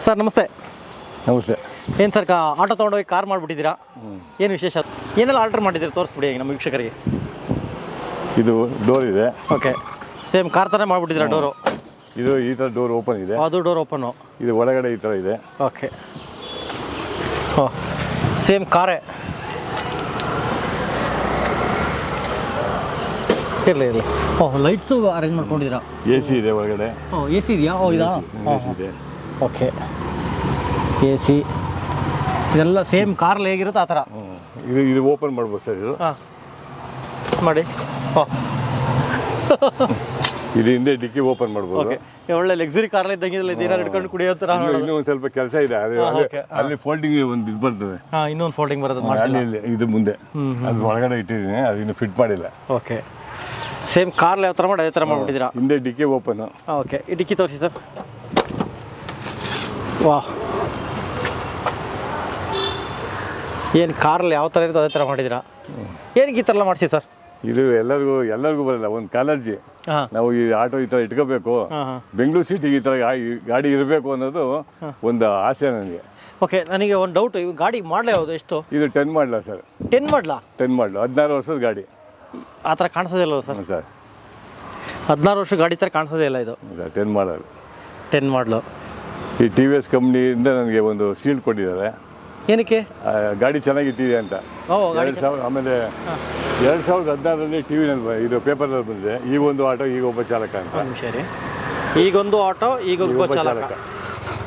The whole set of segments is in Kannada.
ಸರ್ ನಮಸ್ತೆ. ನಮಸ್ತೆ. ಏನು ಸರ್ ಆಟೋ ತೊಗೊಂಡೋಗಿ ಕಾರ್ ಮಾಡಿಬಿಟ್ಟಿದ್ದೀರಾ, ಏನು ವಿಶೇಷ? ಏನೆಲ್ಲ ಆಲ್ಟರ್ ಮಾಡಿದ್ದೀರಿ ತೋರಿಸ್ಬಿಡಿ ನಮ್ಮ ವೀಕ್ಷಕರಿಗೆ. ಇದು ಡೋರ್ ಇದೆ. ಓಕೆ, ಸೇಮ್ ಕಾರ್ ಥರ ಮಾಡಿಬಿಟ್ಟಿದ್ದೀರಾ ಡೋರು? ಇದು ಈ ಥರ ಡೋರ್ ಓಪನ್ ಇದೆ. ಅದು ಡೋರ್ ಓಪನ್ನು. ಇದು ಒಳಗಡೆ ಈ ಥರ ಇದೆ. ಓಕೆ, ಹಾಂ ಸೇಮ್ ಕಾರೇ ಇರಲಿ ಇರಲಿ. ಓಹ್, ಲೈಟ್ಸು ಅರೇಂಜ್ ಮಾಡ್ಕೊಂಡಿದ್ದೀರಾ? ಎ ಸಿ ಇದೆ ಒಳಗಡೆ. ಓಹ್, ಎ ಸಿ ಇದೆಯಾ? ಓ ಇದಾ? ಎ ಸಿ ಇದೆ. ಓಕೆ, ಎ ಸಿ ಇದೆಲ್ಲ ಸೇಮ್ ಕಾರಲ್ಲಿ ಹೇಗಿರುತ್ತೆ ಆ ಥರ. ಇದು ಓಪನ್ ಮಾಡ್ಬೋದು ಸರ್. ಇದು ಹಾಂ ಮಾಡಿ. ಓಹ್, ಇದು ಹಿಂದೆ ಡಿಕ್ಕಿ ಓಪನ್ ಮಾಡ್ಬೋದು. ಓಕೆ, ಒಳ್ಳೆ ಲಕ್ಸುರಿ ಕಾರಲ್ಲಿ ಇದ್ದಂಗಿಲ್ಲ, ಏನಾರು ಹಿಡ್ಕೊಂಡು ಕುಡಿಯೋ ಥರ. ಇನ್ನೂ ಒಂದು ಸ್ವಲ್ಪ ಕೆಲಸ ಇದೆ. ಅಲ್ಲಿ ಫೋಲ್ಡಿಂಗ್ ಒಂದು ಇದು ಬರ್ತದೆ. ಹಾಂ, ಇನ್ನೊಂದು ಫೋಲ್ಡಿಂಗ್ ಬರೋದು ಅಲ್ಲಿ ಇದು ಮುಂದೆ ಅದು ಒಳಗಡೆ ಇಟ್ಟಿದ್ದೀನಿ, ಅದು ಇನ್ನು ಫಿಟ್ ಮಾಡಿಲ್ಲ. ಓಕೆ, ಸೇಮ್ ಕಾರ್ಲಿ ಯಾವ ಥರ ಮಾಡಿ ಅದೇ ಥರ ಮಾಡಿಬಿಟ್ಟಿದ್ದೀರಾ? ಹಿಂದೆ ಡಿಕ್ಕಿ ಓಪನ್. ಹಾಂ, ಓಕೆ, ಈ ಡಿಕ್ಕಿ ತೋರಿಸಿ ಸರ್. ವಾಹ್, ಏನು ಕಾರಲ್ಲಿ ಯಾವ ಥರ ಇರುತ್ತೋ ಅದೇ ಥರ ಮಾಡಿದ್ದೀರಾ? ಏನಕ್ಕೆ ಈ ಥರ ಎಲ್ಲ ಮಾಡಿಸಿ ಸರ್? ಇದು ಎಲ್ಲರಿಗೂ ಬರಲ್ಲ, ಒಂದು ಕಾಲರ್ಜಿ. ಹಾಂ, ನಾವು ಈ ಆಟೋ ಈ ಥರ ಇಟ್ಕೋಬೇಕು, ಬೆಂಗಳೂರು ಸಿಟಿಗೆ ಈ ಥರ ಗಾಡಿ ಇರಬೇಕು ಅನ್ನೋದು ಒಂದು ಆಸೆ ನನಗೆ. ಓಕೆ, ನನಗೆ ಒಂದು ಡೌಟ್, ಇವು ಗಾಡಿ ಮಾಡಲೇ ಯಾವುದು? ಎಷ್ಟು ಇದು 10 ಮಾಡಲ ಸರ್? 10 ಮಾಡಲಾ? 10 ಮಾಡಲು 16 ವರ್ಷದ ಗಾಡಿ. ಆ ಥರ ಕಾಣಿಸೋದಿಲ್ಲ ಸರ್? ಸರ್ 16 ವರ್ಷ ಗಾಡಿ ಥರ ಕಾಣಿಸೋದೇ ಇಲ್ಲ ಇದು. 10 ಮಾಡಲು. 10 ಮಾಡಲು. ಈ ಟಿ ವಿ ಎಸ್ ಕಂಪ್ನಿಯಿಂದ ನನಗೆ ಒಂದು ಶೀಲ್ಡ್ ಕೊಟ್ಟಿದ್ದಾರೆ. ಏನಕ್ಕೆ? ಗಾಡಿ ಚೆನ್ನಾಗಿಟ್ಟಿದೆ ಅಂತ. ಆಮೇಲೆ 2016ರಲ್ಲಿ ಟಿ ವಿನಲ್ಲಿ ಇದು ಪೇಪರ್ನಲ್ಲಿ ಬಂದಿದೆ, ಈ ಒಂದು ಆಟೋ ಈಗ ಒಬ್ಬ ಚಾಲಕ ಅಂತ. ಸರಿ, ಈಗೊಂದು ಆಟೋ ಈಗ ಒಬ್ಬ ಚಾಲಕ.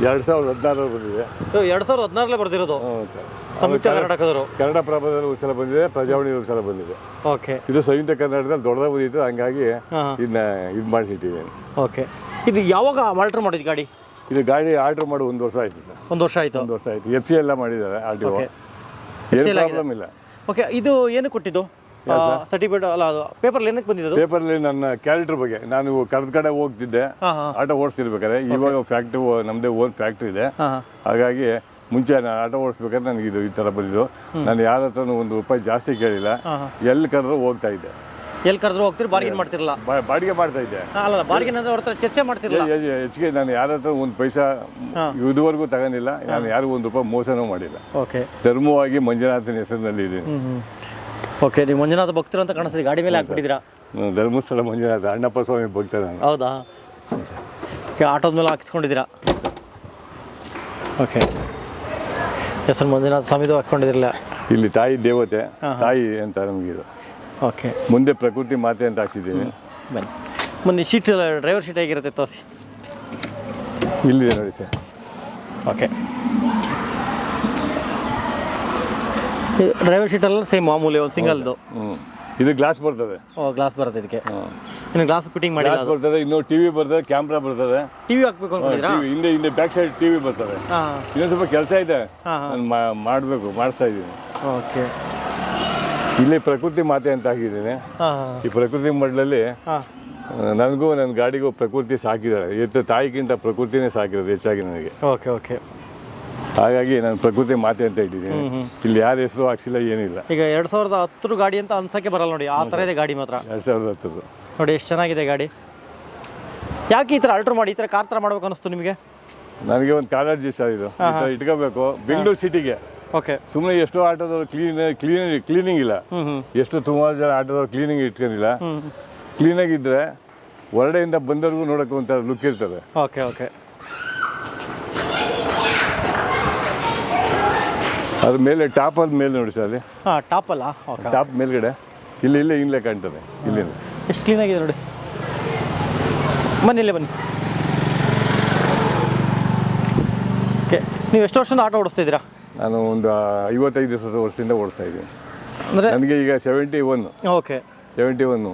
2016ರಲ್ಲಿ ಬಂದಿದೆ. 2016ರಲ್ಲೇ ಬರ್ದಿರೋದು? ಹ್ಞೂ ಸರ್. ಸಂಯುಕ್ತ ಕರ್ನಾಟಕದವರು ಕನ್ನಡ ಪ್ರಭದಲ್ಲಿ ಒಂದು ಸಲ ಬಂದಿದೆ, ಪ್ರಜಾವಾಣಿ ಒಂದು ಸಲ ಬಂದಿದೆ. ಓಕೆ, ಇದು ಸಂಯುಕ್ತ ಕರ್ನಾಟಕದಲ್ಲಿ ದೊಡ್ಡದಾಗಿ ಬಂದಿತ್ತು, ಹಂಗಾಗಿ ಇದನ್ನ ಇದು ಮಾಡಿಸಿಟ್ಟಿದ್ದೇನೆ. ಓಕೆ, ಇದು ಯಾವಾಗ ಆಲ್ಟರ್ ಮಾಡಿದ್ದು ಗಾಡಿ? ಇದು ಗಾಡಿ ಆರ್ಡರ್ ಮಾಡಿ 1 ವರ್ಷ ಆಯಿತು ಸರ್. 1 ವರ್ಷ ಆಯಿತು? 1 ವರ್ಷ ಆಯಿತು. ಎಫ್ ಸಿ ಎಲ್ಲ ಮಾಡಿದ್ದಾರೆ, RTO. ಏನು ಪ್ರಾಬ್ಲಮ್ ಇಲ್ಲ. ಓಕೆ, ಇದು ಏನು ಕೊಟ್ಟಿದ್ದು ಸರ್ಟಿಫಿಕೇಟ್? ಅಲ್ಲ, ಅದು ಪೇಪರ್ಲಿ ಏನಕ್ಕೆ ಬಂದಿದ್ದು? ಪೇಪರ್ಲಿ ನನ್ನ ಕ್ಯಾರೆಕ್ಟರ್ ಬಗ್ಗೆ, ನಾನು ಕರೆದ ಕಡೆ ಹೋಗ್ತಿದ್ದೆ ಆಟೋ ಓಡಿಸ್ತಿರ್ಬೇಕಾದ್ರೆ. ಇವಾಗ ಫ್ಯಾಕ್ಟ್ರಿ ನಮ್ಮದೇ ಓನ್ ಫ್ಯಾಕ್ಟ್ರಿ ಇದೆ, ಹಾಗಾಗಿ ಮುಂಚೆ ನಾನು ಆಟೋ ಓಡಿಸ್ಬೇಕಾದ್ರೆ ನನಗೆ ಇದು ಈ ಥರ ಬಂದಿದ್ದು. ನಾನು ಯಾರ ಹತ್ರನೂ ₹1 ಜಾಸ್ತಿ ಕೇಳಿಲ್ಲ, ಎಲ್ಲಿ ಕರೆದ್ರೂ ಹೋಗ್ತಾ ಇದ್ದೆ. ಎಲ್ಲಿ ಕರೆದ್ರೂ ಹೋಗ್ತೀರಿ? ಬಾರ್ಗೇನ್ ಮಾಡ್ತಿರಲ್ಲ? ಬಾಡಿಗೆ ಮಾಡ್ತಾ ಇದ್ದೆ. ಅಲ್ಲ, ಬಾರ್ಗೇನ್ ಅಂದ್ರೆ ಅವ್ರ ಹತ್ರ ಚರ್ಚೆ ಮಾಡ್ತಿರಲ್ಲ? ಹೆಚ್ಚಿಗೆ ನಾನು ಯಾರ ಹತ್ರ ಒಂದು ಪೈಸಾ ಇದುವರೆಗೂ ತಗೊಂಡಿಲ್ಲ, ನಾನು ಯಾರಿಗೂ ₹1 ಮೋಸನೂ ಮಾಡಿಲ್ಲ. ಓಕೆ, ಧರ್ಮವಾಗಿ ಮಂಜುನಾಥನ ಹೆಸರಿನಲ್ಲಿ ಇದ್ದೀನಿ. ಓಕೆ, ನೀವು ಮಂಜುನಾಥ ಭಕ್ತರು ಅಂತ ಕಾಣಿಸ್ತೀವಿ, ಗಾಡಿ ಮೇಲೆ ಹಾಕ್ಬಿಟ್ಟಿದ್ದೀರಾ? ಧರ್ಮಸ್ಥಳ ಮಂಜುನಾಥ ಅಣ್ಣಪ್ಪ ಸ್ವಾಮಿ ಭಕ್ತ ನಾನು. ಹೌದಾ? ಆಟೋದ ಮೇಲೆ ಹಾಕಿಸ್ಕೊಂಡಿದ್ದೀರಾ? ಓಕೆ, ಹೆಸರು ಮಂಜುನಾಥ ಸ್ವಾಮಿದು ಹಾಕ್ಕೊಂಡಿದ್ದಿರಲ್ಲ? ಇಲ್ಲಿ ತಾಯಿ ದೇವತೆ, ತಾಯಿ ಅಂತ ನಮಗಿದು. ಓಕೆ, ಮುಂದೆ ಪ್ರಕೃತಿ ಮಾತೆ ಅಂತ ಹಾಕ್ಸಿದ್ದೀನಿ. ಬನ್ನಿ, ಮೊನ್ನೆ ಶೀಟ್, ಡ್ರೈವರ್ ಶೀಟ್ ಹೇಗಿರುತ್ತೆ ತೋರಿಸಿ. ಇಲ್ಲಿದೆ ನೋಡಿ ಸರ್. ಓಕೆ, ಡ್ರೈವರ್ ಶೀಟೆಲ್ಲ ಸೇಮ್ ಮಾಮೂಲಿ ಒಂದು ಸಿಂಗಲ್ದು. ಇದು ಗ್ಲಾಸ್ ಬರ್ತದೆ. ಓ, ಗ್ಲಾಸ್ ಬರುತ್ತೆ ಇದಕ್ಕೆ? ಇನ್ನು ಗ್ಲಾಸ್ ಫಿಟ್ಟಿಂಗ್ ಮಾಡಿ ಬರ್ತದೆ. ಇನ್ನು ಟಿವಿ ಬರ್ತದೆ, ಕ್ಯಾಮ್ರಾ ಬರ್ತದೆ. ಟಿವಿ ಹಾಕ್ಬೇಕು ಅಂತಿದ್ದೀರಾ? ಹಿಂದೆ ಬ್ಯಾಕ್ ಸೈಡ್ ಟಿವಿ ಬರ್ತದೆ. ಇನ್ನೊಂದು ಸ್ವಲ್ಪ ಕೆಲಸ ಇದೆ, ನಾನು ಮಾಡಬೇಕು, ಮಾಡಿಸ್ತಾ ಇದ್ದೀನಿ. ಓಕೆ, ಇಲ್ಲಿ ಪ್ರಕೃತಿ ಮಾತೆ ಅಂತ ಹಾಕಿದ್ದೀನಿ. ಈ ಪ್ರಕೃತಿ ಮಡ್ಲಲ್ಲಿ ನನಗೂ ನನ್ನ ಗಾಡಿಗೂ ಪ್ರಕೃತಿ ಸಾಕಿದ್ದಾಳೆ. ತಾಯಿಗಿಂತ ಪ್ರಕೃತಿನೇ ಸಾಕಿರೋದು ಹೆಚ್ಚಾಗಿ ನನಗೆ. ಓಕೆ ಓಕೆ, ಹಾಗಾಗಿ ನಾನು ಪ್ರಕೃತಿ ಮಾತೆ ಅಂತ ಇಟ್ಟಿದ್ದೀನಿ. ಇಲ್ಲಿ ಯಾರ ಹೆಸರು ಹಾಕ್ಸಿಲ್ಲ, ಏನಿಲ್ಲ. ಈಗ 2010 ಗಾಡಿ ಅಂತ ಅನ್ಸಕ್ಕೆ ಬರಲ್ಲ ನೋಡಿ, ಆ ಥರ ಇದೆ ಗಾಡಿ ಮಾತ್ರ. 2010 ನೋಡಿ ಎಷ್ಟು ಚೆನ್ನಾಗಿದೆ ಗಾಡಿ. ಯಾಕೆ ಈ ಥರ ಆಲ್ಟರ್ ಮಾಡಿ ಈ ಥರ ಕಾರ್ ಥರ ಮಾಡ್ಬೇಕು ಅನಿಸ್ತು ನಿಮಗೆ? ನನಗೆ ಒಂದು ಕಾಲರ್ಜಿ ಸರ್, ಇದು ಈ ಥರ ಇಟ್ಕೋಬೇಕು ಬೆಂಗಳೂರು ಸಿಟಿಗೆ. ಓಕೆ, ಸುಮ್ಮನೆ ಎಷ್ಟೋ ಆಟೋದವ್ರು ಕ್ಲೀನಿಂಗ್ ಇಲ್ಲ, ಎಷ್ಟು ಸುಮಾರು ಜನ ಆಟೋದವ್ರು ಕ್ಲೀನಿಂಗ್ ಇಟ್ಕೊಂಡಿಲ್ಲ. ಕ್ಲೀನಾಗಿದ್ದರೆ ಹೊರಡೆಯಿಂದ ಬಂದವ್ರಿಗೂ ನೋಡೋಕೆ ಒಂಥರ ಲುಕ್ ಇರ್ತದೆ. ಓಕೆ ಓಕೆ, ಅದ್ರ ಮೇಲೆ ಟಾಪಲ್ಲಿ ಮೇಲೆ ನೋಡಿ ಸರ್, ಅಲ್ಲಿ ಟಾಪಲ್ಲ? ಓಕೆ, ಟಾಪ್ ಮೇಲ್ಗಡೆ ಇಲ್ಲೇ ಕಾಣ್ತದೆ. ಇಲ್ಲಿಂದ ಎಷ್ಟು ಕ್ಲೀನಾಗಿದೆ ನೋಡಿ. ಬನ್ನಿ ಇಲ್ಲೇ ಬನ್ನಿ. ಓಕೆ, ನೀವು ಎಷ್ಟು ವರ್ಷದಿಂದ ಆಟೋ ಓಡಿಸ್ತಿದ್ದೀರಾ? ನಾನು ಒಂದು 55 ವರ್ಷದಿಂದ ಓಡಿಸ್ತಾ ಇದ್ದೀನಿ. ಅಂದರೆ ನನಗೆ ಈಗ 71. ಓಕೆ, 71.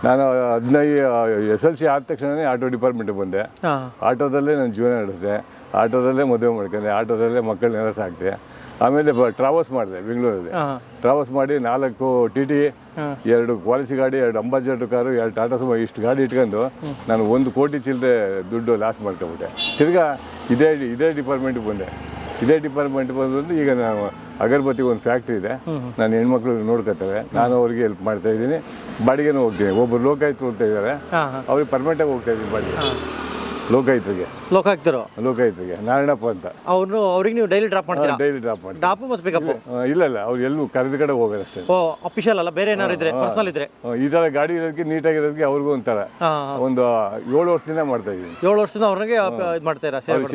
ನಾನು 15 SLC ಆದ ತಕ್ಷಣವೇ ಆಟೋ ಡಿಪಾರ್ಟ್ಮೆಂಟಿಗೆ ಬಂದೆ. ಆಟೋದಲ್ಲೇ ನಾನು ಜೀವನ ನಡೆಸಿದೆ, ಆಟೋದಲ್ಲೇ ಮದುವೆ ಮಾಡ್ಕೊಂಡೆ, ಆಟೋದಲ್ಲೇ ಮಕ್ಕಳನ್ನೆಲ್ಲ ಸಾಕ್ತೆ. ಆಮೇಲೆ ಟ್ರಾವೆಲ್ಸ್ ಮಾಡಿದೆ ಬೆಂಗಳೂರಲ್ಲಿ. ಟ್ರಾವೆಲ್ಸ್ ಮಾಡಿ 4 TT, 2 ಕ್ವಾಲಿಟಿ ಗಾಡಿ, 2 ಅಂಬಾಸಿಡರ್ ಕಾರು, 2 ಟಾಟಾ ಸುಮೋ, ಇಷ್ಟು ಗಾಡಿ ಇಟ್ಕೊಂಡು ನಾನು 1 ಕೋಟಿ ಚಿಲ್ಲರೆ ದುಡ್ಡು ಲಾಸ್ ಮಾಡ್ಕೊಂಬಿಟ್ಟೆ. ತಿರ್ಗಾ ಇದೇ ಡಿಪಾರ್ಟ್ಮೆಂಟಿಗೆ ಬಂದೆ. ಇದೇ ಡಿಪಾರ್ಟ್ಮೆಂಟಿಗೆ ಬಂದು ಈಗ ನಾವು ಅಗರಬತ್ತಿಗೆ ಒಂದು ಫ್ಯಾಕ್ಟ್ರಿ ಇದೆ, ನಾನು ಹೆಣ್ಮಕ್ಳು ನೋಡ್ಕೊತೇವೆ, ನಾನು ಅವ್ರಿಗೆ ಹೆಲ್ಪ್ ಮಾಡ್ತಾ ಇದ್ದೀನಿ. ಬಾಡಿಗೆನೂ ಹೋಗ್ತೀನಿ. ಒಬ್ಬರು ಲೋಕಾಯುಕ್ತರು ಅಂತ ಇದ್ದಾರೆ, ಅವ್ರಿಗೆ ಪರ್ಮನೆಂಟಾಗಿ ಹೋಗ್ತಾ ಇದ್ದೀನಿ ಬಾಡಿಗೆ. ಲೋಕಾಯುಕ್ತರಿಗೆ ನಾರಾಯಣಪ್ಪ ಅಂತ. ಅವ್ರಿಗೆ ನೀವು ಡೈಲಿ ಡ್ರಾಪ್ ಮಾಡ್ತೀರಾ? ಡೈಲಿ ಡ್ರಾಪ್ ಮಾಡಿ. ಡ್ರಾಪ್ ಮತ್ತು ಪಿಕಪ್? ಇಲ್ಲ ಅವ್ರು ಎಲ್ಲೂ ಕರೆದ ಕಡೆ ಹೋಗೋರು ಅಷ್ಟೇ. ಓ, ಅಫಿಷಿಯಲ್ ಅಲ್ಲ, ಬೇರೆ ಏನಾದ್ರು ಇದ್ರೆ ಪರ್ಸನಲ್ ಇದ್ರೆ? ಈ ಥರ ಗಾಡಿ ಇರೋದಕ್ಕೆ ನೀಟಾಗಿರೋದಕ್ಕೆ ಅವ್ರಿಗೂ ಒಂಥರ ಒಂದು 7 ವರ್ಷದಿಂದ ಮಾಡ್ತಾ ಇದ್ದೀನಿ. 7 ವರ್ಷದಿಂದ ಅವ್ರಿಗೆ ಇದು ಮಾಡ್ತಾ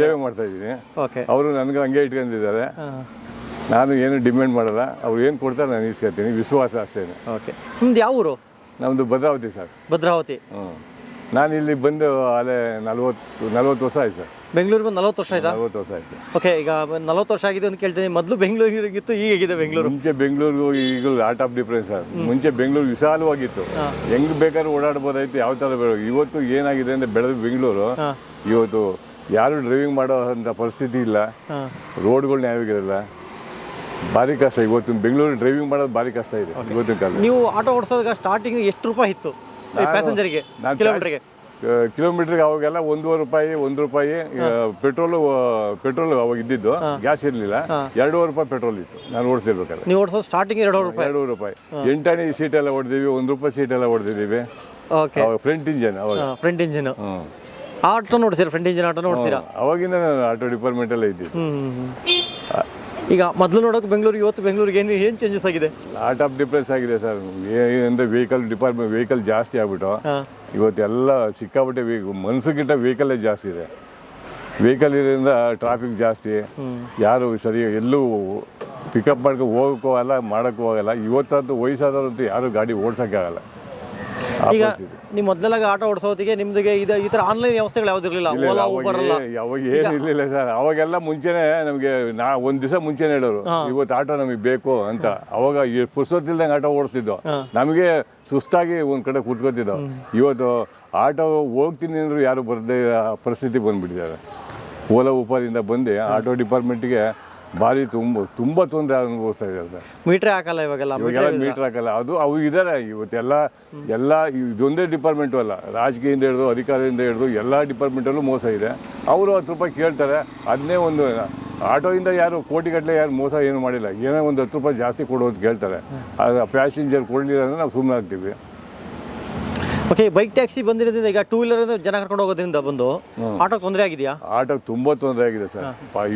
ಸೇವೆ ಮಾಡ್ತಾ ಇದ್ದೀನಿ. ಓಕೆ. ಅವರು ನನಗೆ ಹಂಗೆ ಇಟ್ಕೊಂಡಿದ್ದಾರೆ. ನಾನು ಏನು ಡಿಮ್ಯಾಂಡ್ ಮಾಡಲ್ಲ, ಅವ್ರು ಏನು ಕೊಡ್ತಾರೆ ನಾನು ಇಸ್ಕೊತೀನಿ, ವಿಶ್ವಾಸ ಅಷ್ಟೇ. ಓಕೆ. ನಿಮ್ದು ಯಾವ ಊರು? ನಮ್ಮದು ಭದ್ರಾವತಿ ಸರ್. ಭದ್ರಾವತಿ. ನಾನು ಇಲ್ಲಿ ಬಂದು ಅಲ್ಲೇ 40 ವರ್ಷ ಆಯ್ತು ಸರ್. ಬೆಂಗಳೂರಿಗೆ ಬಂದು 40 ವರ್ಷ ಆಯ್ತಾ? 40 ವರ್ಷ ಆಯ್ತು. ಓಕೆ. ಈಗ 40 ವರ್ಷ ಆಗಿದೆ ಅಂತ ಕೇಳ್ತೀನಿ. ಮೊದಲು ಬೆಂಗಳೂರಿಗಿತ್ತು, ಈಗ ಹೇಗಿದೆ ಬೆಂಗಳೂರು? ಮುಂಚೆ ಬೆಂಗಳೂರಿಗೂ ಈಗ ಆರ್ಟ್ ಆಫ್ ಡಿಫ್ರೆನ್ಸ್ ಸರ್. ಮುಂಚೆ ಬೆಂಗಳೂರು ವಿಶಾಲವಾಗಿತ್ತು, ಹೆಂಗ್ ಬೇಕಾದ್ರೂ ಓಡಾಡ್ಬೋದಾಯ್ತು, ಯಾವ ಥರ ಇವತ್ತು ಏನಾಗಿದೆ ಅಂದರೆ ಬೆಳೆದ ಬೆಂಗಳೂರು ಇವತ್ತು ಯಾರು ಡ್ರೈವಿಂಗ್ ಮಾಡೋ ಅಂಥ ಪರಿಸ್ಥಿತಿ ಇಲ್ಲ. ರೋಡ್ಗಳು ನ್ಯಾಯವಾಗಿರಲ್ಲ, ಭಾರಿ ಕಷ್ಟ. ಇವತ್ತು ಬೆಂಗಳೂರು ಡ್ರೈವಿಂಗ್ ಮಾಡೋದು ಭಾರಿ ಕಷ್ಟ ಇದೆ ಇವತ್ತಿನ ಕಾಲ. ನೀವು ಆಟೋ ಓಡಿಸೋದಾಗ ಸ್ಟಾರ್ಟಿಂಗ್ ಎಷ್ಟು ರೂಪಾಯಿ ಇತ್ತು ಪ್ಯಾಸೆಂಜರ್ಗೆ ಕಿಲೋಮೀಟರ್ಗೆ? ಕಿಲೋಮೀಟರ್ಗೆ ಅವಾಗೆಲ್ಲ ₹1.5 ಪೆಟ್ರೋಲ್ ಅವಾಗ ಇದ್ದಿದ್ದು, ಗ್ಯಾಸ್ ಇರಲಿಲ್ಲ. ₹2.5 ಪೆಟ್ರೋಲ್ ಇತ್ತು ನಾನು ಓಡಿಸಿರ್ಬೇಕಾದ್ರೆ. ನೀವು ಓಡಿಸೋದು ಸ್ಟಾರ್ಟಿಂಗ್ ₹2.5. 8 ಸೀಟ್ ಎಲ್ಲ ಹೊಡೆದಿವಿ, ₹1 ಸೀಟ್ ಎಲ್ಲ ಹೊಡೆದಿದ್ದೀವಿ. ಓಕೆ. ಫ್ರಂಟ್ ಇಂಜಿನ್ ಅವಾಗ. ಫ್ರಂಟ್ ಇಂಜಿನ್ ಆಟೋ ನೋಡ್ತೀರಾ? ಫ್ರಂಟ್ ಇಂಜಿನ್ ಆಟೋ ನೋಡ್ತೀರಾ? ಅವಾಗಿಂದ ನಾನು ಆಟೋ ಡಿಪಾರ್ಟ್ಮೆಂಟಲ್ಲೇ ಇದ್ದಿದ್ದು. ಈಗ ಮೊದಲು ನೋಡೋಕೆ ಬೆಂಗಳೂರಿಗೆ ಇವತ್ತು ಬೆಂಗಳೂರಿಗೆ ಏನು ಚೇಂಜಸ್ ಆಗಿದೆ? ಲಾಟ್ ಆಫ್ ಡಿಫ್ರೆನ್ಸ್ ಆಗಿದೆ ಸರ್. ಅಂದರೆ ವೆಹಿಕಲ್ ಜಾಸ್ತಿ ಆಗ್ಬಿಟ್ಟು ಇವತ್ತೆಲ್ಲ ಸಿಕ್ಕಾಬಿಟ್ಟೆ ಮನಸ್ಸಿಗಿಂತ ವೆಹಿಕಲ್ಲೇ ಜಾಸ್ತಿ ಇದೆ. ವೆಹಿಕಲ್ ಇರೋದ್ರಿಂದ ಟ್ರಾಫಿಕ್ ಜಾಸ್ತಿ, ಯಾರು ಸರಿ ಎಲ್ಲೂ ಪಿಕಪ್ ಮಾಡ್ಕೊ ಹೋಗೋಕ್ಕೂ ಆಗಲ್ಲ, ಮಾಡೋಕ್ಕೂ ಆಗಲ್ಲ. ಇವತ್ತಂತೂ ವಯಸ್ಸಾದವ್ರಂತೂ ಯಾರು ಗಾಡಿ ಓಡ್ಸೋಕ್ಕೆ ಆಗಲ್ಲ. ಈಗ ನೀವು ಮೊದಲೆಲ್ಲ ಆಟೋ ಓಡಿಸೋದಿಗೆ ನಿಮ್ದಿಗೆ ಈ ಥರ ಆನ್ಲೈನ್ ವ್ಯವಸ್ಥೆಗಳು ಯಾವುದಿರಲಿಲ್ಲ? ಓಲಾ, ಊಬರ್ ಅಲ್ಲ? ಅವಾಗ ಏನು ಇರಲಿಲ್ಲ ಸರ್. ಅವಾಗೆಲ್ಲ ಮುಂಚೆನೇ ನಮಗೆ ಒಂದು ದಿವಸ ಮುಂಚೆನೇ ಹೇಳೋರು ಇವತ್ತು ಆಟೋ ನಮಗೆ ಬೇಕು ಅಂತ. ಅವಾಗ ಪುಸ್ತಕದಿಲ್ದಂಗೆ ಆಟೋ ಓಡಿಸ್ತಿದ್ದೋ, ನಮಗೆ ಸುಸ್ತಾಗಿ ಒಂದು ಕಡೆ ಕೂತ್ಕೊತಿದ್ದೋ. ಇವತ್ತು ಆಟೋ ಹೋಗ್ತೀನಿ ಅಂದರೂ ಯಾರು ಬರದೇ ಪರಿಸ್ಥಿತಿ ಬಂದುಬಿಟ್ಟಿದ್ದಾರೆ. ಓಲಾ ಊಬರಿಂದ ಬಂದು ಆಟೋ ಡಿಪಾರ್ಟ್ಮೆಂಟಿಗೆ ಭಾರಿ ತುಂಬ ತೊಂದರೆ ಅನುಭವಿಸ್ತಾ ಇದ್ದಾರೆ ಸರ್. ಮೀಟ್ರೇ ಹಾಕಲ್ಲ ಇವಾಗೆಲ್ಲ ಮೀಟ್ರ್ ಹಾಕಲ್ಲ. ಅವು ಇದ್ದಾರೆ ಇವತ್ತೆಲ್ಲ. ಇದೊಂದೇ ಡಿಪಾರ್ಟ್ಮೆಂಟು ಅಲ್ಲ, ರಾಜಕೀಯದಿಂದ ಹಿಡಿದು ಅಧಿಕಾರದಿಂದ ಹಿಡಿದು ಎಲ್ಲ ಡಿಪಾರ್ಟ್ಮೆಂಟಲ್ಲೂ ಮೋಸ ಇದೆ. ಅವರು ₹10 ಕೇಳ್ತಾರೆ, ಅದನ್ನೇ ಒಂದು ಆಟೋಯಿಂದ ಯಾರು ಕೋಟಿಗಟ್ಟಲೆ ಯಾರು ಮೋಸ ಏನು ಮಾಡಿಲ್ಲ. ಏನೋ ಒಂದು ₹10 ಜಾಸ್ತಿ ಕೊಡೋದು ಕೇಳ್ತಾರೆ. ಅದು ಪ್ಯಾಸೆಂಜರ್ ಕೊಡಲಿಲ್ಲ ಅಂದರೆ ನಾವು ಸುಮ್ಮನೆ ಆಗ್ತೀವಿ. ಓಕೆ. ಬೈಕ್ ಟ್ಯಾಕ್ಸಿ ಬಂದಿರೋದ್ರಿಂದ ಈಗ ಟೂ ವೀಲರ್ ಜನ ಕರ್ಕೊಂಡು ಹೋಗೋದ್ರಿಂದ ಬಂದು ಆಟೋಗೆ ತೊಂದರೆ ಆಗಿದೆಯಾ? ಆಟೋಗೆ ತುಂಬ ತೊಂದರೆ ಆಗಿದೆ ಸರ್.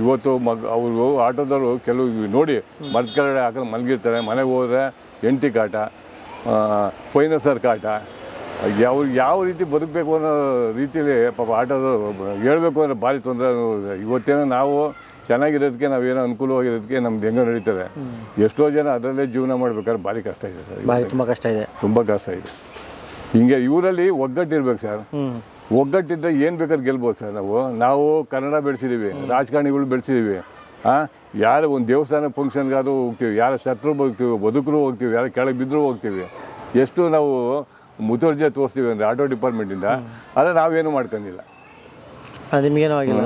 ಇವತ್ತು ಅವರು ಆಟೋದವರು ಕೆಲವು ನೋಡಿ ಮರದ ಕೆಳಗಡೆ ಹಾಕೊಂಡು ಮಲಗಿರ್ತಾರೆ. ಮನೆಗೆ ಹೋದರೆ ಎಂಟಿ ಕಾಟ, ಫೈನಾನ್ಸರ್ ಕಾಟ, ಯಾವ ರೀತಿ ಬದುಕಬೇಕು ಅನ್ನೋ ರೀತಿಯಲ್ಲಿ ಪಾಪ ಆಟೋದವರು ಹೇಳ್ಬೇಕು ಅಂದರೆ ಭಾರಿ ತೊಂದರೆ. ಇವತ್ತೇನೋ ನಾವು ಚೆನ್ನಾಗಿರೋದಕ್ಕೆ, ನಾವೇನೋ ಅನುಕೂಲವಾಗಿರೋದಕ್ಕೆ ನಮ್ದು ಹೆಂಗೋ ನಡೀತಾರೆ. ಎಷ್ಟೋ ಜನ ಅದರಲ್ಲೇ ಜೀವನ ಮಾಡ್ಬೇಕಾದ್ರೆ ಭಾರಿ ಕಷ್ಟ ಇದೆ ಸರ್. ತುಂಬ ಕಷ್ಟ ಇದೆ, ತುಂಬ ಕಷ್ಟ ಇದೆ. ಹಿಂಗೆ ಇವರಲ್ಲಿ ಒಗ್ಗಟ್ಟಿರ್ಬೇಕು ಸರ್. ಒಗ್ಗಟ್ಟಿದ್ದ ಏನು ಬೇಕಾದ್ರೆ ಗೆಲ್ಬೋದು ಸರ್. ನಾವು ಕನ್ನಡ ಬೆಳೆಸಿದ್ದೀವಿ, ರಾಜಕಾರಣಿಗಳು ಬೆಳೆಸಿದ್ದೀವಿ. ಯಾರು ಒಂದು ದೇವಸ್ಥಾನ ಫಂಕ್ಷನ್ಗಾದ್ರೂ ಹೋಗ್ತೀವಿ, ಯಾರ ಶತ್ರು ಬದುಕರು ಹೋಗ್ತೀವಿ, ಯಾರು ಕೆಳಗೆ ಬಿದ್ದರೂ ಹೋಗ್ತೀವಿ. ಎಷ್ಟು ನಾವು ಮುತುವರ್ಜಿ ತೋರಿಸ್ತೀವಿ ಅಂದರೆ ಆಟೋ ಡಿಪಾರ್ಟ್ಮೆಂಟಿಂದ. ಆದರೆ ನಾವೇನು ಮಾಡ್ಕೊಂಡಿಲ್ಲ, ನಮಗೇನೂ ಆಗಿಲ್ಲ.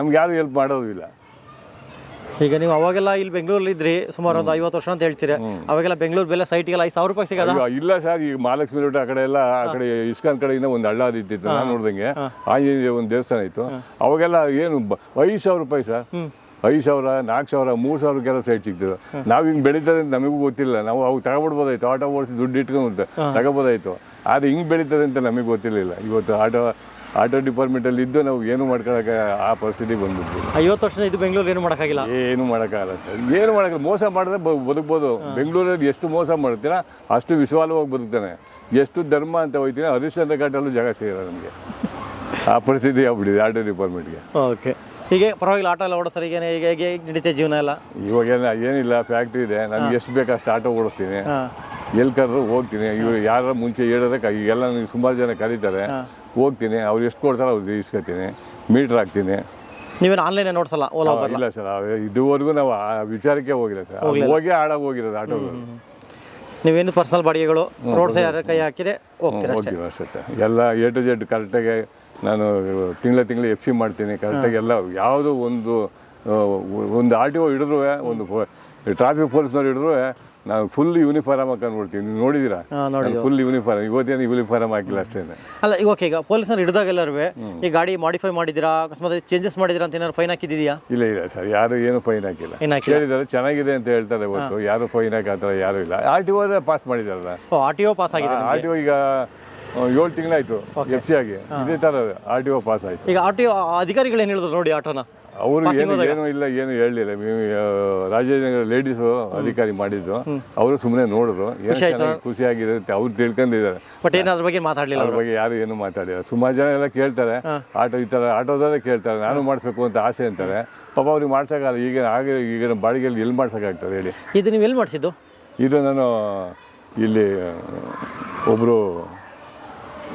ನಮ್ಗೆ ಯಾರು ಹೆಲ್ಪ್ ಮಾಡೋದು ಇಲ್ಲ. ಈಗ ನೀವು ಅವಾಗೆಲ್ಲ ಇಲ್ಲಿ ಬೆಂಗಳೂರಲ್ಲಿ ಇದ್ರಿ ಸುಮಾರು ಒಂದು 50 ವರ್ಷ ಅಂತ ಹೇಳ್ತೀರಿ. ಅವಾಗೆಲ್ಲ ಬೆಂಗಳೂರು ಬೆಲೆ ಸೈಟ್ಗೆಲ್ಲ ₹5,000 ಸಿಗೋದ? ಇಲ್ಲ ಸರ್. ಈಗ ಮಹಾಲಕ್ಷ್ಮಿ ರೋಡ್ ಆ ಕಡೆ ಎಲ್ಲ, ಆ ಕಡೆ ಇಸ್ಕಾನ್ ಕಡೆಯಿಂದ ಒಂದು ಹಳ್ಳ ಇದ್ದಿತ್ತು. ನಾನು ನೋಡ್ದಂಗೆ ಆಂಜನೇಯ ಒಂದು ದೇವಸ್ಥಾನ ಇತ್ತು. ಅವಾಗೆಲ್ಲ ಏನು ₹5,000 ಸರ್. 5,000, 4,000, 3,000ಕ್ಕೆಲ್ಲ ಸೈಟ್ ಸಿಗ್ತದೆ. ನಾವು ಹಿಂಗೆ ಬೆಳೀತದೆ ಅಂತ ನಮಗೂ ಗೊತ್ತಿಲ್ಲ. ನಾವು ಅವಾಗ ತಗೊಬಿಡ್ಬೋದಾಯ್ತು, ಆಟೋ ಓಡಿಸಿ ದುಡ್ಡು ಇಟ್ಕೊಂಡು ತಗೋಬೋದಾಯ್ತು. ಆದರೆ ಹಿಂಗೆ ಬೆಳೀತದೆ ಅಂತ ನಮಗೆ ಗೊತ್ತಿರಲಿಲ್ಲ. ಇವತ್ತು ಆಟೋ ಡಿಪಾರ್ಟ್ಮೆಂಟಲ್ಲಿ ಇದ್ದು ನಾವು ಏನು ಮಾಡ್ಕೊಳಕ್ಕೆ ಆ ಪರಿಸ್ಥಿತಿ ಬಂದ್ಬಿಟ್ಟು 50 ವರ್ಷ ಇದು ಬೆಂಗಳೂರು ಏನು ಮಾಡೋಕ್ಕಾಗಿಲ್ಲ. ಏನು ಮಾಡೋಕ್ಕಾಗಲ್ಲ ಸರ್. ಏನು ಮಾಡೋಕ್ಕಾಗಲ್ಲ. ಮೋಸ ಮಾಡಿದ್ರೆ ಬದುಕ್ಬೋದು. ಬೆಂಗಳೂರಲ್ಲಿ ಎಷ್ಟು ಮೋಸ ಮಾಡ್ತೀರಾ ಅಷ್ಟು ವಿಶ್ವಾಲವಾಗಿ ಬದುಕ್ತಾನೆ. ಎಷ್ಟು ಧರ್ಮ ಅಂತ ಹೋಗ್ತೀನಿ ಹರಿಶ್ಚಂದ್ರ ಘಾಟಲ್ಲೂ ಜಾಗ ಸಿಗಲ್ಲ ನಮಗೆ. ಆ ಪರಿಸ್ಥಿತಿ ಆಗ್ಬಿಟ್ಟಿದೆ ಆಟೋ ಡಿಪಾರ್ಟ್ಮೆಂಟ್ಗೆ. ಓಕೆ. ಹೀಗೆ ಪರವಾಗಿಲ್ಲ ಆಟೋ ಎಲ್ಲ ಓಡಿಸ್ತಾರೆ. ಈಗ ಹೇಗೆ ನಡೀತೆ ಜೀವನ ಎಲ್ಲ? ಇವಾಗೆಲ್ಲ ಏನಿಲ್ಲ, ಫ್ಯಾಕ್ಟ್ರಿ ಇದೆ. ನನಗೆ ಎಷ್ಟು ಬೇಕು ಅಷ್ಟು ಆಟೋ ಓಡಿಸ್ತೀನಿ. ಎಲ್ಲಿ ಕರೆದ್ರು ಹೋಗ್ತೀನಿ. ಇವರು ಯಾರ ಮುಂಚೆ ಹೇಳಿದ್ರೆ ಈಗೆಲ್ಲ ಸುಮಾರು ಜನ ಕರೀತಾರೆ, ಹೋಗ್ತೀನಿ. ಅವ್ರು ಎಷ್ಟು ಕೊಡ್ತಾರೆ ಅವ್ರು ಇಸ್ಕೊತೀನಿ, ಮೀಟ್ರ್ ಹಾಕ್ತೀನಿ. ನೀವೇನು ಆನ್ಲೈನ್ ನೋಡ್ಸಲ್ಲ? ಓಲಾ ಇಲ್ಲ ಸರ್, ಇದುವರೆಗೂ ನಾವು ಆ ವಿಚಾರಕ್ಕೆ ಹೋಗಿಲ್ಲ ಸರ್. ಹೋಗಿ ಹಾಳಾಗಿ ಹೋಗಿರೋದು ಆಟೋಗಳು. ನೀವೇನು ಪರ್ಸನಲ್ ಬಾಡಿಗೆಗಳು ರೋಡ್ ಸೈಡ್ ಕೈ ಹಾಕಿದ್ರೆ ಹೋಗ್ತೀವಿ ಅಷ್ಟೇ ಸರ್. ಎಲ್ಲ A to Z ಕರೆಕ್ಟಾಗಿ ನಾನು ತಿಂಗಳು FC ಮಾಡ್ತೀನಿ ಕರೆಕ್ಟಾಗಿ. ಎಲ್ಲ ಯಾವುದೋ ಒಂದು RTO ಹಿಡಿದ್ರು, ಒಂದು ಟ್ರಾಫಿಕ್ ಪೊಲೀಸ್ನವ್ರು ಹಿಡಿದ್ರು ನಾನು ಫುಲ್ ಯೂನಿಫಾರ್ಮ್ ಹಾಕೊಂಡ್ಬಿಡ್ತೀನಿ. ನೀವು ನೋಡಿದ್ದೀರಾ? Full uniform. ಇವತ್ತೇನು ಯೂನಿಫಾರ್ಮ್ ಹಾಕಿಲ್ಲ ಅಷ್ಟೇ. ಅಲ್ಲ ಓಕೆ. ಈಗ ಪೊಲೀಸ್ನವ್ರು ಹಿಡಿದಾಗೆಲ್ಲರೂ ಈ ಗಾಡಿ ಮಾಡಿಫೈ ಮಾಡಿದ್ದೀರಾ, ಅಕಸ್ಮಾತ್ ಚೇಂಜಸ್ ಮಾಡಿದ್ದೀರಾ ಅಂತ ಏನಾದ್ರು ಫೈನ್ ಹಾಕಿದ್ದೀಯಾ? ಇಲ್ಲ ಸರ್, ಯಾರು ಏನು ಫೈನ್ ಹಾಕಿಲ್ಲ. ಹೇಳಿದ್ದಾರೆ ಚೆನ್ನಾಗಿದೆ ಅಂತ ಹೇಳ್ತಾರೆ ಹೊತ್ತು. ಯಾರು ಫೈನ್ ಹಾಕೋ ಯಾರು ಇಲ್ಲ. RTO ಪಾಸ್ ಮಾಡಿದಾರಲ್ಲ. RTO ಪಾಸ್ ಆಗಿದೆ. RTO ಈಗ 7 ತಿಂಗಳಾಯ್ತು ಎಫ್ ಸಿ ಆಗಿ ಇದೇ ಥರ ಆರ್ ಟಿ ಒ ಪಾಸ್ ಆಯಿತು. ಈಗ ಆರ್ ಟಿ ಒ ಅಧಿಕಾರಿಗಳು ಏನು ಹೇಳಿದ್ರು ನೋಡಿ ಆಟೋನ? ಅವರು ಏನು ಇಲ್ಲ ಏನು ಹೇಳಲಿಲ್ಲ. ರಾಜೇಂದ್ರ ಲೇಡೀಸು ಅಧಿಕಾರಿ ಮಾಡಿದ್ದು, ಅವರು ಸುಮ್ಮನೆ ನೋಡಿದ್ರು, ಏನು ಚೆನ್ನಾಗಿ ಖುಷಿಯಾಗಿರುತ್ತೆ, ಅವ್ರು ತಿಳ್ಕೊಂಡಿದ್ದಾರೆ. ಬಟ್ ಏನು ಅದ್ರ ಬಗ್ಗೆ ಮಾತಾಡಲಿಲ್ಲ, ಅದ್ರ ಬಗ್ಗೆ ಯಾರು ಏನು ಮಾತಾಡಿಲ್ಲ. ಸುಮಾರು ಜನ ಎಲ್ಲ ಕೇಳ್ತಾರೆ, ಆಟೋ ಈ ಥರ ಆಟೋದಲ್ಲೇ ಕೇಳ್ತಾರೆ, ನಾನು ಮಾಡಿಸ್ಬೇಕು ಅಂತ ಆಸೆ ಅಂತಾರೆ. ಪಾಪ ಅವ್ರಿಗೆ ಮಾಡ್ಸೋಕ್ಕಲ್ಲ, ಈಗಿನ ಬಾಡಿಗೆಯಲ್ಲಿ ಎಲ್ಲಿ ಮಾಡ್ಸೋಕ್ಕಾಗ್ತದೆ ಹೇಳಿ. ಇದು ನೀವು ಎಲ್ಲಿ ಮಾಡಿಸಿದ್ದು? ಇದು ನಾನು ಇಲ್ಲಿ ಒಬ್ಬರು,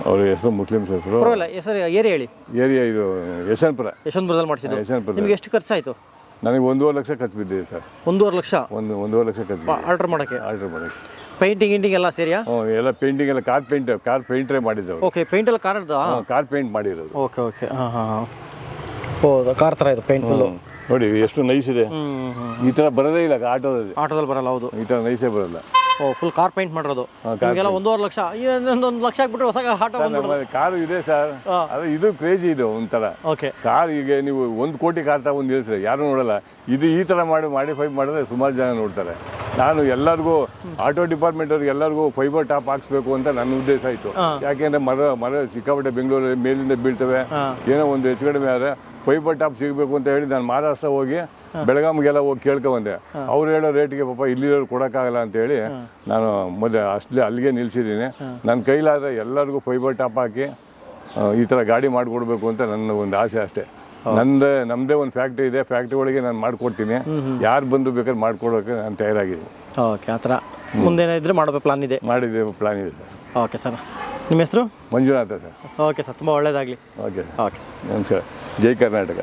ಅವ್ರ ಹೆಸರು ಮುಸ್ಲಿಮ್ಸ್ ಹೆಸರು, ಪರವಾಗಿಲ್ಲ ಹೆಸರು ಏರಿಯಾ ಹೇಳಿ. ಏರಿಯಾ ಇದು ಯಶವಂತಪುರದಲ್ಲಿ ಮಾಡಿಸಿದ್ದು. ಯಶವಂತಪುರ. ನಿಮ್ಗೆ ಎಷ್ಟು ಖರ್ಚಾಯಿತು? ನನಗೆ 1.5 ಲಕ್ಷ ಖರ್ಚು ಬಿದ್ದಿದೆ ಸರ್. 1.5 ಲಕ್ಷ? 1.5 ಲಕ್ಷ ಖರ್ಚು ಆರ್ಡರ್ ಮಾಡೋಕ್ಕೆ. ಪೇಂಟಿಂಗ್ ಎಲ್ಲ ಸೇರಿಯಾ? ಎಲ್ಲ ಪೇಂಟಿಂಗ್ ಎಲ್ಲ ಕಾರ್ ಪೇಂಟ್ರೇ ಮಾಡಿದ್ದವು. ಓಕೆ, ಪೇಂಟ್ ಎಲ್ಲ ಕಾರ್ ಪೇಂಟ್ ಮಾಡಿರೋದು. ಓಕೆ ಹಾಂ ಹೌದು, ಕಾರ್ ಥರ ಇದು ಪೇಂಟ್ ಫುಲ್ಲು. ನೋಡಿ ಎಷ್ಟು ನೈಸ್ ಇದೆ. ಈ ಥರ ಬರೋದೇ ಇಲ್ಲ ಆಟೋದಲ್ಲಿ ಬರಲ್ಲ. ಹೌದು, ಈ ಥರ ನೈಸೇ ಬರಲ್ಲ. ಫುಲ್ ಕಾರ್ ಪೇಂಟ್ ಮಾಡಿರೋದು. ನಿಮಗೆಲ್ಲ 1.5 ಲಕ್ಷ, 1 ಲಕ್ಷ ಹಾಕ್ಬಿಟ್ರೆ ಹೊಸ ಆಟೋ ಕಾರು ಇದೆ ಸರ್. ಅದು ಇದು ಕ್ರೇಜಿ ಇದು ಒಂಥರ. ಓಕೆ, ಕಾರ್ ಈಗ ನೀವು 1 ಕೋಟಿ ಕಾರ್ ತಗೊಂಡು ನಿಲ್ಲಿಸ್ರೆ ಯಾರು ನೋಡಲ್ಲ. ಇದು ಈ ಥರ ಮಾಡಿಫೈ ಮಾಡಿದ್ರೆ ಸುಮಾರು ಜನ ನೋಡ್ತಾರೆ. ನಾನು ಎಲ್ಲರಿಗೂ ಆಟೋ ಡಿಪಾರ್ಟ್ಮೆಂಟ್ ಅವ್ರಿಗೆ ಎಲ್ಲರಿಗೂ ಫೈಬರ್ ಟಾಪ್ ಹಾಕ್ಸ್ಬೇಕು ಅಂತ ನನ್ನ ಉದ್ದೇಶ ಆಯಿತು. ಯಾಕೆಂದರೆ ಮರ ಸಿಕ್ಕಾಪಟ್ಟೆ ಬೆಂಗಳೂರಲ್ಲಿ ಮೇಲಿಂದ ಬೀಳ್ತವೆ, ಏನೋ ಒಂದು ಹೆಚ್ಚು ಕಡಿಮೆ ಆದರೆ ಫೈಬರ್ ಟಾಪ್ ಸಿಗಬೇಕು ಅಂತ ಹೇಳಿ ನಾನು ಮಹಾರಾಷ್ಟ್ರ ಹೋಗಿ ಬೆಳಗಾವಿಗೆಲ್ಲ ಹೋಗಿ ಕೇಳ್ಕೊಂಬಂದೆ. ಅವ್ರು ಹೇಳೋ ರೇಟಿಗೆ ಪಾಪ ಇಲ್ಲಿರೋರು ಕೊಡೋಕ್ಕಾಗಲ್ಲ ಅಂತೇಳಿ ನಾನು ಮೊದಲು ಅಲ್ಲಿಗೆ ನಿಲ್ಸಿದ್ದೀನಿ. ನನ್ನ ಕೈಲಾದರೆ ಎಲ್ಲರಿಗೂ ಫೈಬರ್ ಟಾಪ್ ಹಾಕಿ ಈ ಥರ ಗಾಡಿ ಮಾಡಿಕೊಡ್ಬೇಕು ಅಂತ ನನ್ನ ಒಂದು ಆಸೆ ಅಷ್ಟೇ. ನಮ್ಮದೇ ಒಂದು ಫ್ಯಾಕ್ಟ್ರಿ ಇದೆ, ಫ್ಯಾಕ್ಟ್ರಿ ಒಳಗೆ ನಾನು ಮಾಡಿಕೊಡ್ತೀನಿ. ಯಾರು ಬಂದು ಬೇಕಾದ್ರೆ ಮಾಡಿಕೊಡೋಕೆ ನಾನು ತಯಾರಾಗಿದ್ದೀನಿ. ಓಕೆ, ಆ ಥರ ಮುಂದೇನಿದ್ರೆ ಮಾಡೋ ಪ್ಲಾನ್ ಇದೆ? ಪ್ಲಾನ್ ಇದೆ ಸರ್. ಓಕೆ ಸರ್, ನಿಮ್ಮ ಹೆಸರು? ಮಂಜುನಾಥ ಸರ್. ಓಕೆ ಸರ್, ತುಂಬ ಒಳ್ಳೆಯದಾಗಲಿ. ಓಕೆ ಸರ್, ನಮಸ್ಕಾರ. ಜೈ ಕರ್ನಾಟಕ.